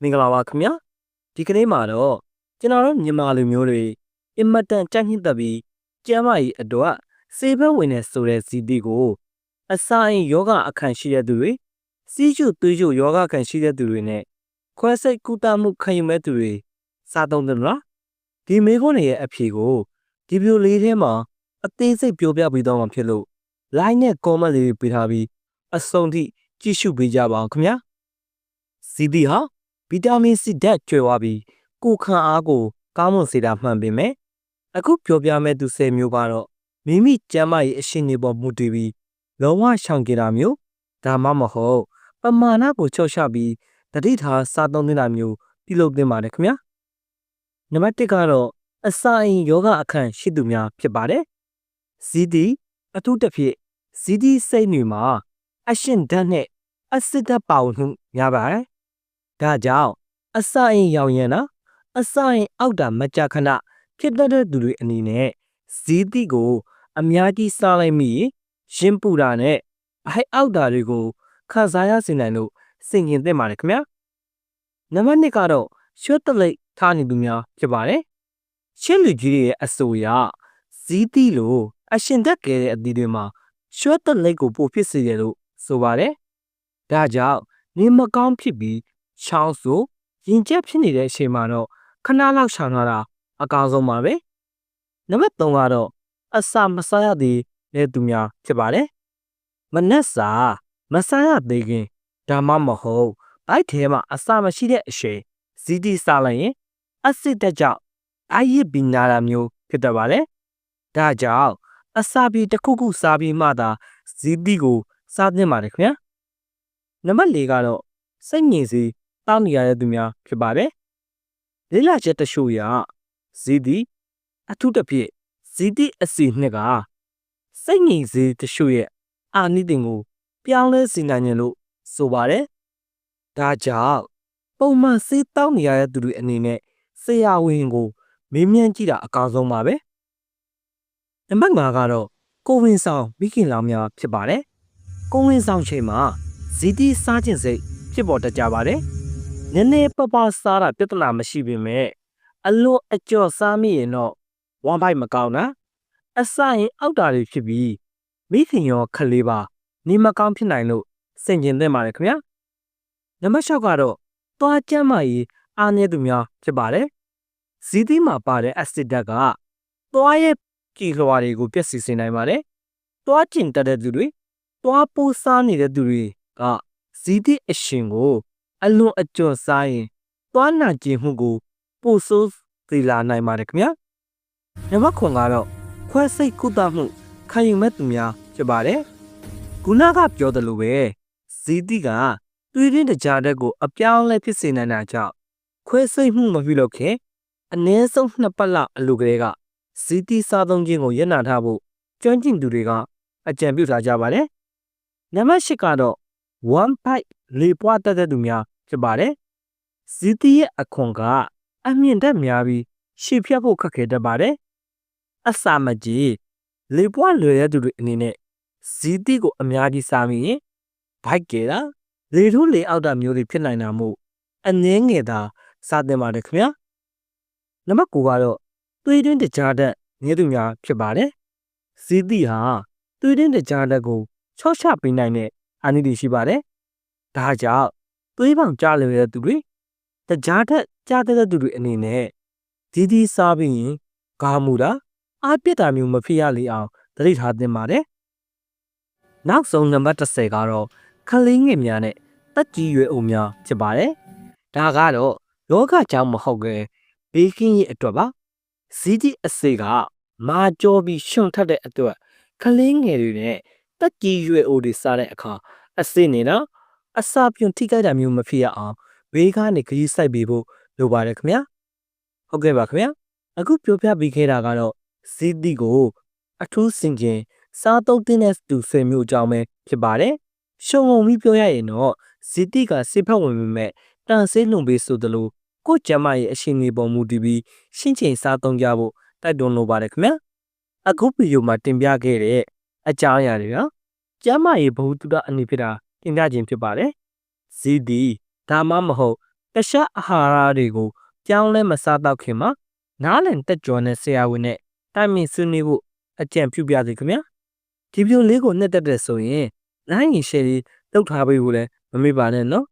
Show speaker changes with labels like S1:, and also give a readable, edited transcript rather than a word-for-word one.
S1: မင်္ဂလာပါခင်ဗျာဒီကနေ့မှာတော့ကျွန်တော်တို့မြန်မာလူမျိုးတွေအင်မတန်ကြိုက်နှစ်သက်ပြီးကျမ်းမာရေးအတွက်စေဘက်ဝင်တဲ့ဆိုတဲ့ဇီတိကိုအစာအိမ်ယောဂအခန့်ရှိတဲ့သူတွေစီးကျူသွေးကျူယောဂအခန့်ရှိတဲ့သူတွေနဲ့ခွဲစိတ်ကုသမှုခံယူမဲ့သူတွေစားသုံးတယ်လားဒီမေခွန်းတွေရဲ့အဖြေကိုဒီဗီဒီယိုလေးထဲမှာအသေးစိတ်ပြောပြပေးတော့မှာဖြစ်လို့ line နဲ့ comment လေးပေးထားပြီးအဆုံးထိကြည့်ရှုပေးကြပါအောင်ခင်ဗျာဇီတိဟာဗီတာမင်စီဓာတ်ကျွဲသွားပြီးကိုခံအားကိုကောင်းမွန်စေတာမှန်ပေမဲ့အခုပြောပြမဲ့သူ10မျိုးကတော့မိမိကျန်းမာရေးအရှိန်တွေပေါ်မူတည်ပြီးလုံးဝရှောင်ကြတာမျိုးဒါမှမဟုတ်ပမာဏကိုချော့ချပြီးတတိထားစားသုံးနေတာမျိုးပြုလုပ်သင့်ပါတယ်ခင်ဗျာနံပါတ်1ကတော့အစာအိမ်ယောဂအခန့်ရှိသူများဖြစ်ပါတယ်ဇီတိအထူးတစ်ဖြစ်ဇီတိစိတ်တွေမှာအရှင်ဓာတ်နဲ့အဆစ်ဓာတ်ပါဝင်မှုများပါတယ်ဒါကြောင့်အစာအိမ်ရောင်ရမ်းတာအစာအိမ်အောက်တာမကြခဏဖြစ်တတ်တဲ့သူတွေအနေနဲ့ဇီတိကိုအများကြီးစားလိုက်မိရင်ပူတာနဲ့အဟိုက်အောက်တာတွေကိုခံစားရစေနိုင်လို့စင်ကျင်သင့်ပါတယ်ခင်ဗျာနံပါတ်2ကတော့ရွှတ်တလိပ်ထားနေသူများဖြစ်ပါတယ်ရှင်းလူကြီးတွေရဲ့အဆိုအရဇီတိလိုအရှင်ဓာတ်ကဲတဲ့အသီးတွေမှာရွှတ်တလိပ်ကိုပိုဖြစ်စေတယ်လို့ဆိုပါတယ်ဒါကြောင့်နေမကောင်းဖြစ်ပြီးချောင်းဆိုရင်ကျက်ဖြစ်နေတဲ့အချိန်မှာတော့ခဏလောက်ရှောင်ထားတာအကောင်းဆုံးပါပဲနံပါတ်3ကတော့အစာမစားရသေးတဲ့သူများဖြစ်ပါတယ်မနက်စာမစားရသေးခင်ဒါမှမဟုတ်ဘိုက်ထဲမှာအစာမရှိတဲ့အချိန်ဇီတိစားလိုက်ရင်အဆစ်တက်ကြောင့်အယစ်ပီနာတာမျိုးဖြစ်တတ်ပါတယ်ဒါကြောင့်အစာပြေတစ်ခုခုစားပြီးမှသာဇီတိကိုစားသင့်ပါတယ်ခင်ဗျာနံပါတ်4ကတော့စိတ်ငြိမ်စေတောင်းနေရတဲ့သူများဖြစ်ပါတယ်လေ့လာချက်တချို့အရဇီတိအထူးတစ်ဖြစ်ဇီတိအစီနှစ်ကစိတ်ငြိမ်စေတချို့ရဲ့အာနိသင်ကိုပြောင်းလဲစေနိုင်တယ်လို့ဆိုပါတယ်ဒါကြောင့်ပုံမှန်စေးတောင်းနေရတဲ့သူတွေအနေနဲ့ဆရာဝန်ကိုမေးမြန်းကြည့်တာအကောင်းဆုံးပါပဲနံပါတ်5ကတော့ကိုဝင်ဆောင်မိခင်လောင်များဖြစ်ပါတယ်ကိုဝင်ဆောင်ချိန်မှာဇီတိစားခြင်းစိတ်ဖြစ်ပေါ်တတ်ကြပါတယ်နည်းနည်းပပစားတာပြဿနာမရှိပေမဲ့အလွန်အကျော်စားမိရင်တော့ဝမ်းပိုက်မကောင်းတာအစာရင်အောက်တာတွေဖြစ်ပြီးမိခင်ရောခလေးပါနေမကောင်းဖြစ်နိုင်လို့စင်ကျင်သင့်ပါတယ်ခင်ဗျာနံပါတ်6ကတော့သွားကျန်းမာရေးအားနည်းသူများဖြစ်ပါတယ်ဇီတိမှာပါတဲ့အက်ဆစ်ဓာတ်ကသွားရဲ့ကြည်လွှာတွေကိုပျက်စီးစေနိုင်ပါတယ်သွားကျင်တတ်တဲ့သူတွေသွားပိုးစားနေတဲ့သူတွေကဇီတိအရှင်ကိုအလွန်အကျော်စားရင်သွားနာကျင်မှုကိုပိုဆိုးစေလာနိုင်ပါတယ်ခင်ဗျာနံပါတ်9ကတော့ခွဲစိတ်ကုသမှုခံယူမဲ့သူများဖြစ်ပါတယ်ခုနကပြောသလိုပဲဇီတိကသွေးရင်းတကြားတဲ့ကိုအပြောင်းလဲဖြစ်စေနိုင်တာကြောင့်ခွဲစိတ်မှုမပြုလုပ်ခင်အနည်းဆုံး2ပတ်လောက်အလိုကလေးကဇီတိစားသုံးခြင်းကိုရပ်နာထားဖို့ကျွမ်းကျင်သူတွေကအကြံပြုထားကြပါတယ်နံပါတ်10ကတော့one pipe လေပွားတတ်တဲ့သူများဖြစ်ပါတယ်ဇီတိရဲ့အခွန်ကအမြင့်တက်များပြီးရှေ့ဖြတ်ဖို့ခက်ခဲတတ်ပါတယ်အစာမကြီးလေပွားလွယ်တဲ့သူတွေအနေနဲ့ဇီတိကိုအများကြီးစားမိရင်ဘိုက်ကဲတာလေထိုးလေအောက်တာမျိုးတွေဖြစ်နိုင်တာမို့အနည်းငယ်သာစားသင့်ပါတယ်ခင်ဗျာနံပါတ်9ကတော့သွေးတွင်းတကြားတက်ငယ်သူများဖြစ်ပါတယ်ဇီတိဟာသွေးတွင်းတကြားတက်ကိုချော့ချပေးနိုင်တဲ့အာနိသင်ရှိပါတယ်ဒါကြောင့်သွေးပေါင်ကြားလွယ်တဲ့သူတွေတကြားတက်ကြားတဲ့သူတွေအနေနဲ့ဒီစားပြီးရင်ကားမှုတာအားပြတ်တာမျိုးမဖြစ်ရလေအောင်သတိထားသင့်ပါတယ်နောက်ဆုံးနံပါတ်10ကတော့ခလေးငယ်များနဲ့တက်ကြီးရွယ်အိုများဖြစ်ပါတယ်ဒါကတော့ယောဂကြောင့်မဟုတ်ပဲဘေးကင်းရဲ့အတွက်ပါဇီတိအစေကမာကြောပြီးရှုံထက်တဲ့အတွက်ခလေးငယ်တွေနဲ့တက်ကြီးရွယ်အိုတွေစားတဲ့အခါအစေနေတာအစာပြုံထိခိုက်တာမျိုးမဖြစ်ရအောင်ဘေးကနေခရီးစိုက်ပေးဖို့လိုပါတယ်ခင်ဗျာဟုတ်ကဲ့ပါခင်ဗျာအခုပြောပြပေးခဲ့တာကတော့ဇီတိကိုအထူးစင်ကျင်စားသုံးတဲ့သူ10မျိုးအကြောင်းပဲဖြစ်ပါတယ်ရှုံုံပြီးပြောရရင်တော့ဇီတိကစိတ်ဖက်ဝင်ပေမဲ့တန်ဆေးလွန်ပေးဆိုသလိုကိုကျမရဲ့အရှင်နေပေါ်မူတည်ပြီးရှင်းချိန်စားသုံးကြဖို့တိုက်တွန်းလိုပါတယ်ခင်ဗျာအခုဗီဒီယိုမှာတင်ပြခဲ့တဲ့အကြောင်းအရာတွေကကျမရဲ့ဘ ഹു တုဒအနေဖြစ်တာတင်ပြခြင်းဖြစ်ပါတယ်ဇီတိဒါမှမဟုတ် တခြားအာဟာရတွေကိုပြောင်းလဲမစားတော့ခင်မှာနားလည်တက်ကြွတဲ့ဆရာဝန်နဲ့တိုင်ပင်ဆွေးနွေးဖို့အကြံပြုပြစေခင်ဗျာဒီဗီဒီယိုလေးကိုနှစ်သက်တဲ့ဆိုရင် like and share လုပ်ထားပေးဖို့လည်းမမေ့ပါနဲ့နော်